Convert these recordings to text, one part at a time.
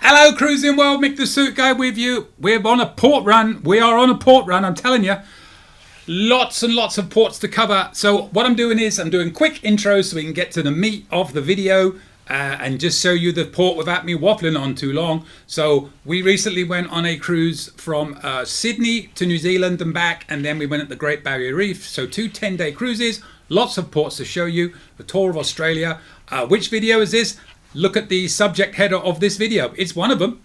Hello, cruising world. Mick the Suit Guy with you. We're on a port run. We are on a port run. I'm telling you, lots and lots of ports to cover. So what I'm doing is I'm doing quick intros so we can get to the meat of the video and just show you the port without me waffling on too long. So we recently went on a cruise from Sydney to New Zealand and back, and then we went at the Great Barrier Reef. So 2 10-day cruises, lots of ports to show you. The tour of Australia. Which video is this? Look at the subject header of this video. It's one of them.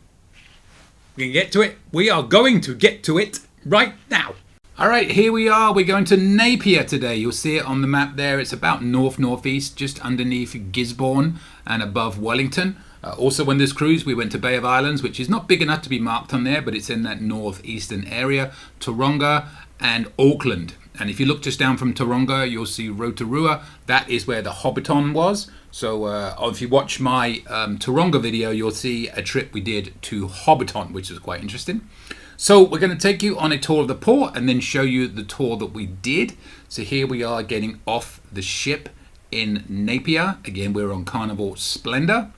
We can get to it. We are going to get to it right now. All right, here we are. We're going to Napier today. You'll see it on the map there. It's about north-northeast, just underneath Gisborne and above Wellington. Also on this cruise, we went to Bay of Islands, which is not big enough to be marked on there, but it's in that northeastern area. Taronga and Auckland. And if you look just down from Taronga, you'll see Rotorua. That is where the Hobbiton was. So if you watch my Taronga video, you'll see a trip we did to Hobbiton, which is quite interesting. So we're going to take you on a tour of the port and then show you the tour that we did. So here we are getting off the ship in Napier. Again, we're on Carnival Splendor.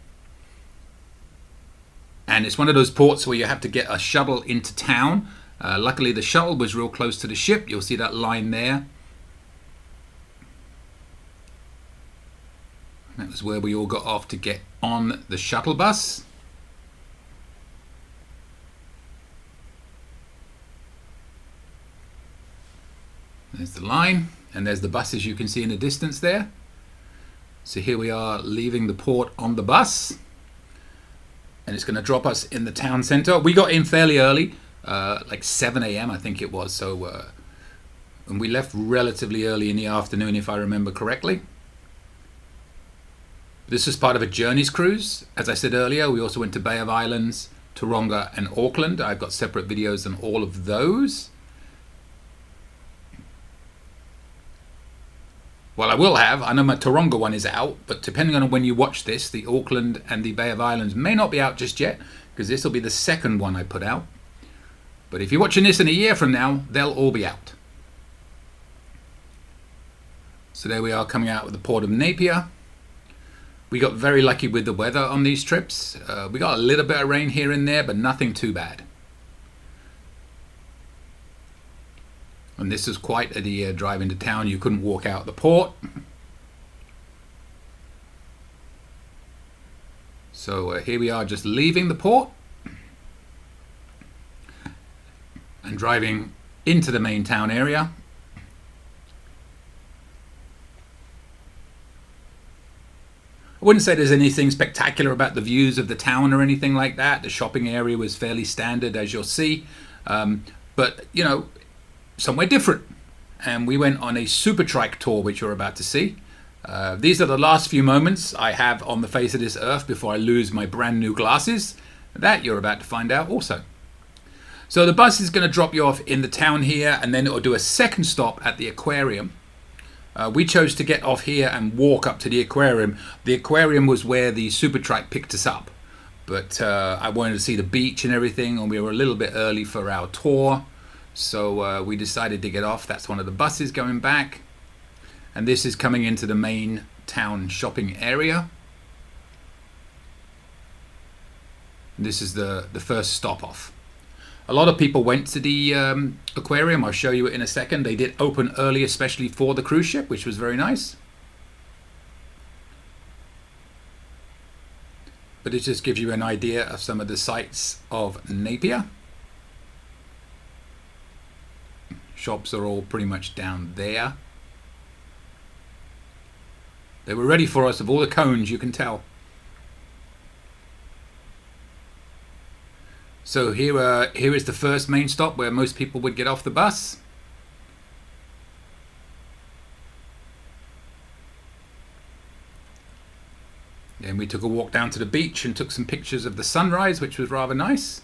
And it's one of those ports where you have to get a shuttle into town. Luckily, the shuttle was real close to the ship. You'll see that line there. That was where we all got off to get on the shuttle bus. There's the line, and there's the buses you can see in the distance there. So here we are leaving the port on the bus, and it's going to drop us in the town centre. We got in fairly early, like 7 a.m. I think it was. So, and we left relatively early in the afternoon, if I remember correctly. This was part of a Journeys cruise. As I said earlier, we also went to Bay of Islands, Taronga and Auckland. I've got separate videos on all of those. Well, I will have. I know my Taronga one is out, but depending on when you watch this, the Auckland and the Bay of Islands may not be out just yet, because this will be the second one I put out. But if you're watching this in a year from now, they'll all be out. So there we are coming out of the port of Napier. We got very lucky with the weather on these trips. We got a little bit of rain here and there, but nothing too bad. And this was quite a drive into town. You couldn't walk out the port. So here we are just leaving the port and driving into the main town area. I wouldn't say there's anything spectacular about the views of the town or anything like that. The shopping area was fairly standard, as you'll see. But, you know, somewhere different. And we went on a Super Trike tour, which you're about to see. These are the last few moments I have on the face of this earth before I lose my brand new glasses. That you're about to find out also. So the bus is going to drop you off in the town here, and then it will do a second stop at the aquarium. We chose to get off here and walk up to the aquarium. The aquarium was where the Super Trike picked us up. But I wanted to see the beach and everything, and we were a little bit early for our tour. So we decided to get off. That's one of the buses going back. And this is coming into the main town shopping area. This is the first stop off. A lot of people went to the aquarium. I'll show you it in a second. They did open early, especially for the cruise ship, which was very nice. But it just gives you an idea of some of the sights of Napier. Shops are all pretty much down there. They were ready for us of all the cones, you can tell. So here is the first main stop where most people would get off the bus. Then we took a walk down to the beach and took some pictures of the sunrise, which was rather nice.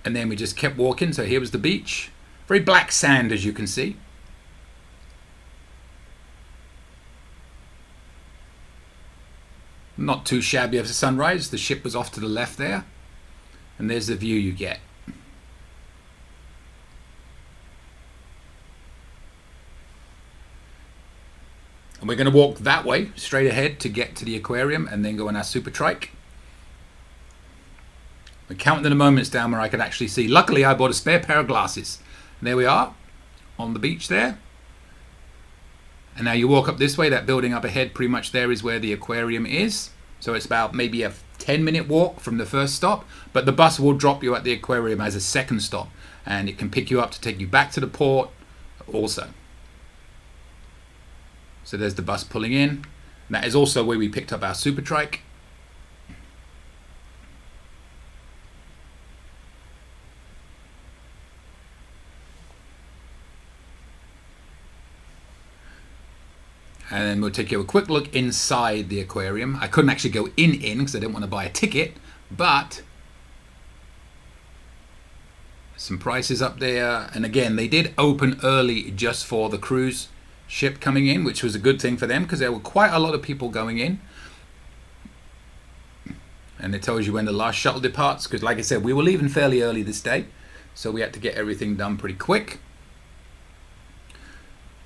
And then we just kept walking. So here was the beach. Very black sand, as you can see. Not too shabby of a sunrise. The ship was off to the left there. And there's the view you get. And we're going to walk that way, straight ahead, to get to the aquarium and then go on our Super Trike. We're counting the moments down where I could actually see. Luckily, I bought a spare pair of glasses. And there we are on the beach there. And now you walk up this way, that building up ahead, pretty much there is where the aquarium is. So it's about maybe a 10-minute walk from the first stop, but the bus will drop you at the aquarium as a second stop, and it can pick you up to take you back to the port also. So there's the bus pulling in. And that is also where we picked up our Super Trike. And then we'll take you a quick look inside the aquarium. I couldn't actually go in because I didn't want to buy a ticket, but some prices up there. And again, they did open early just for the cruise ship coming in, which was a good thing for them because there were quite a lot of people going in. And it tells you when the last shuttle departs because, like I said, we were leaving fairly early this day, so we had to get everything done pretty quick.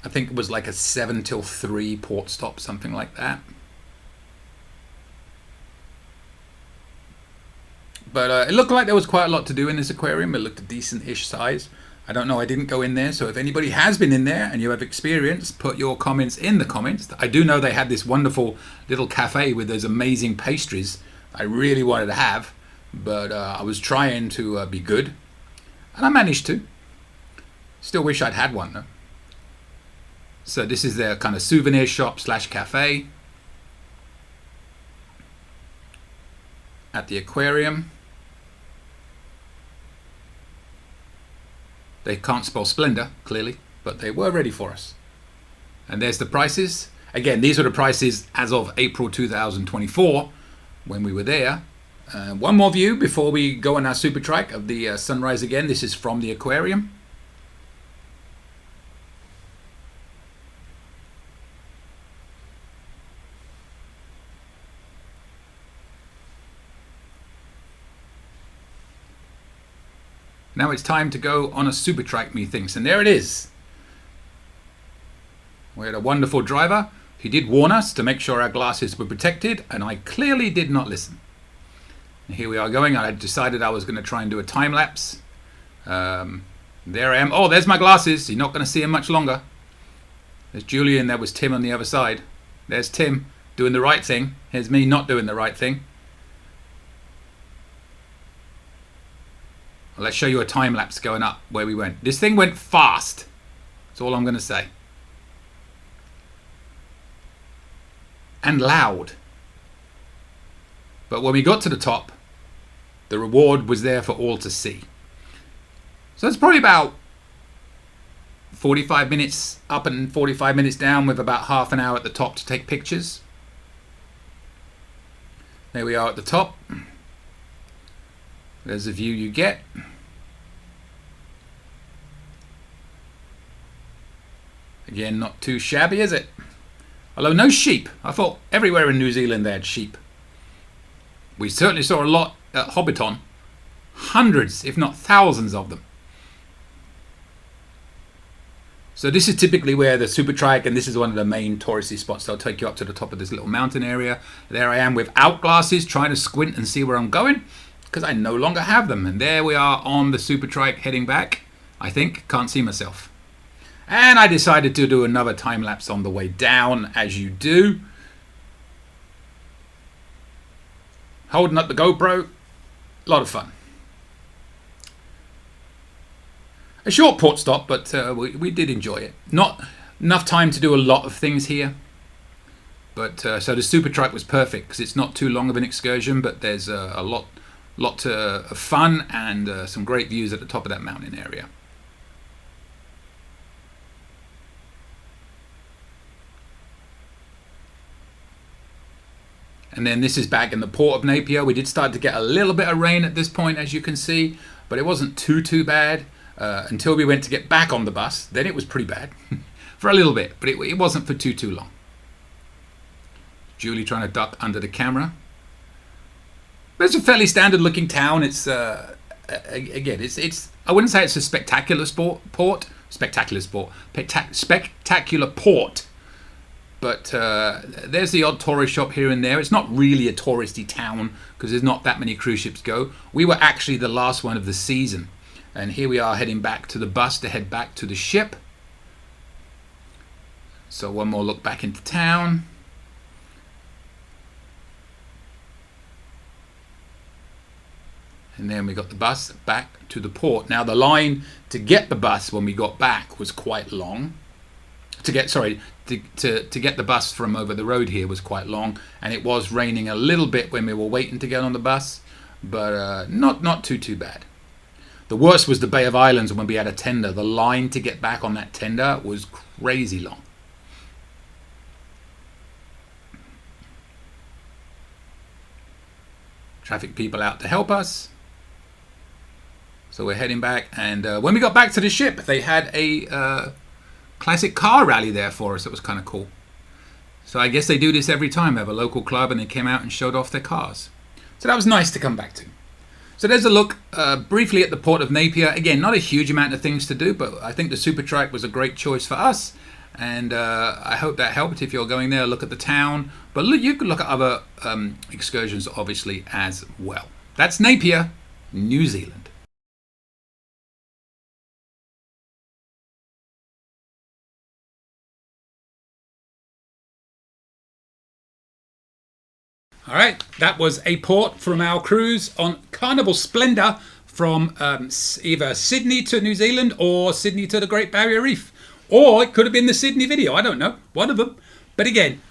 I think it was like a 7 till 3 port stop, something like that. But it looked like there was quite a lot to do in this aquarium. It looked a decent-ish size. I don't know, I didn't go in there, so if anybody has been in there and you have experience, put your comments in the comments. I do know they had this wonderful little cafe with those amazing pastries I really wanted to have, but I was trying to be good, and I managed to. Still wish I'd had one though. So this is their kind of souvenir shop slash cafe at the aquarium. They can't spell splendor, clearly, but they were ready for us. And there's the prices. Again, these are the prices as of April 2024 when we were there. One more view before we go on our Super Trike of the sunrise again. This is from the aquarium. Now it's time to go on a Super Trike, methinks, and there it is. We had a wonderful driver. He did warn us to make sure our glasses were protected, and I clearly did not listen. And here we are going. I had decided I was going to try and do a time lapse. There I am. Oh, there's my glasses. You're not going to see them much longer. There's Julian. There was Tim on the other side. There's Tim doing the right thing. Here's me not doing the right thing. Well, let's show you a time lapse going up where we went. This thing went fast. That's all I'm going to say. And loud. But when we got to the top, the reward was there for all to see. So it's probably about 45 minutes up and 45 minutes down with about half an hour at the top to take pictures. There we are at the top. There's the view you get. Again, not too shabby, is it? Although no sheep. I thought everywhere in New Zealand they had sheep. We certainly saw a lot at Hobbiton. Hundreds, if not thousands of them. So this is typically where the Super Trike, and this is one of the main touristy spots. They'll take you up to the top of this little mountain area. There I am without glasses, trying to squint and see where I'm going, because I no longer have them. And there we are on the Super Trike heading back. I think, can't see myself. And I decided to do another time lapse on the way down, as you do. Holding up the GoPro, a lot of fun. A short port stop, but we did enjoy it. Not enough time to do a lot of things here. But so the Super Trike was perfect because it's not too long of an excursion, but there's a lot of fun and some great views at the top of that mountain area. And then this is back in the port of Napier. We did start to get a little bit of rain at this point, as you can see, but it wasn't too bad until we went to get back on the bus. Then it was pretty bad for a little bit, but it wasn't for too long. Julie trying to duck under the camera. But it's a fairly standard looking town. It's again, it's I wouldn't say it's a spectacular port, but But there's the odd tourist shop here and there. It's not really a touristy town because there's not that many cruise ships go. We were actually the last one of the season. And here we are heading back to the bus to head back to the ship. So one more look back into town. And then we got the bus back to the port. Now the line to get the bus when we got back was quite long. To get the bus from over the road here was quite long, and it was raining a little bit when we were waiting to get on the bus, but not too bad. The worst was the Bay of Islands when we had a tender. The line to get back on that tender was crazy long. Traffic people out to help us. So we're heading back, and when we got back to the ship, they had a classic car rally there for us. It was kind of cool. So I guess they do this every time. They have a local club, and they came out and showed off their cars. So that was nice to come back to. So there's a look briefly at the port of Napier. Again, not a huge amount of things to do, but I think the Super Trike was a great choice for us. And I hope that helped. If you're going there, look at the town. But look, you can look at other excursions, obviously, as well. That's Napier, New Zealand. All right, that was a port from our cruise on Carnival Splendor from either Sydney to New Zealand or Sydney to the Great Barrier Reef. Or it could have been the Sydney video, I don't know, one of them. But again,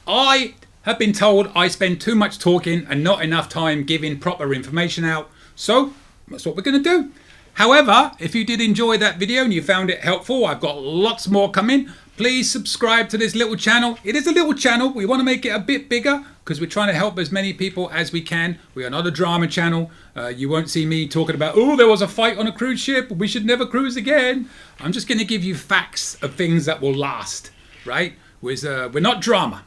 I have been told I spend too much talking and not enough time giving proper information out. So that's what we're going to do. However, if you did enjoy that video and you found it helpful, I've got lots more coming. Please subscribe to this little channel. It is a little channel. We want to make it a bit bigger because we're trying to help as many people as we can. We are not a drama channel. You won't see me talking about, oh, there was a fight on a cruise ship. We should never cruise again. I'm just going to give you facts of things that will last, right? We're not drama.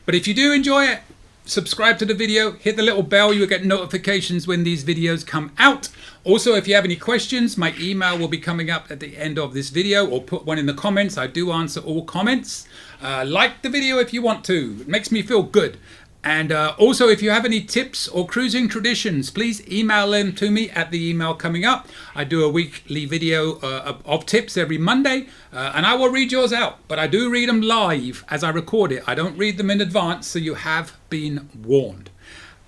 But if you do enjoy it, subscribe to the video, hit the little bell. You'll get notifications when these videos come out. Also, if you have any questions, my email will be coming up at the end of this video, or put one in the comments. I do answer all comments. Like the video if you want to. It makes me feel good. And also, if you have any tips or cruising traditions, please email them to me at the email coming up. I do a weekly video of tips every Monday, and I will read yours out. But I do read them live as I record it. I don't read them in advance, so you have been warned.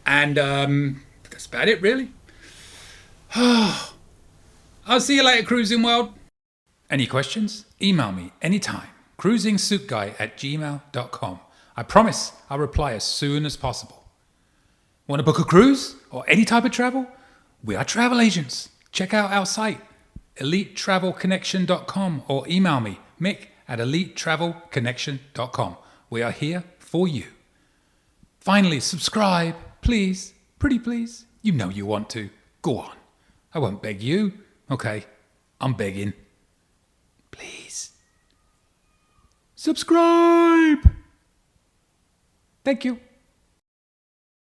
And that's about it, really. I'll see you later, Cruising World. Any questions? Email me anytime. cruisingsuitguy@gmail.com. I promise I'll reply as soon as possible. Want to book a cruise or any type of travel? We are travel agents. Check out our site, elitetravelconnection.com, or email me, Mick, at elitetravelconnection.com. We are here for you. Finally, subscribe, please. Pretty please. You know you want to. Go on. I won't beg you. Okay, I'm begging. Please. Subscribe. Thank you.